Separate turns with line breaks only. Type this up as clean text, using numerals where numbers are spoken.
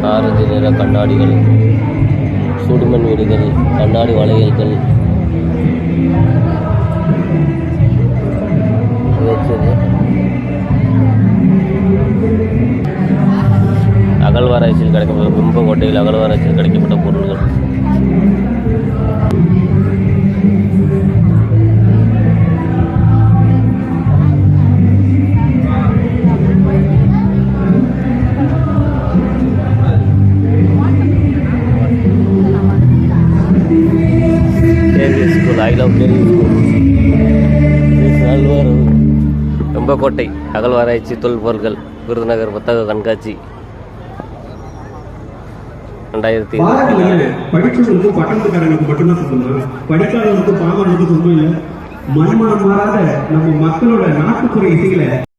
Orange நிற கண்ணாடிகள், சுடுமண் வீடுகள், கண்ணாடி வளையல்கள் அகழ்வாராய்ச்சியில் கிடைக்கப்பட்ட பிம்பங்கோட்டையில் அகழ்வாராய்ச்சியில் கிடைக்கப்பட்ட பொருள்கள். School, I love KV school. பிம்பங்கோட்டை அகழ்வாராய்ச்சி தொல்பொருட்கள் விருதுநகர் புத்தக கண்காட்சி 2020.
படிச்சவங்களுக்கு பட்டணத்துக்காரங்களுக்கு மட்டும்தான் சொல்லணும், படிக்காதவங்களுக்கு பாமரனுக்கு சொல்லும் இல்லை. மண்மனம் மாறாத நம்ம மக்களோட நாட்டுப்புற இசைகளை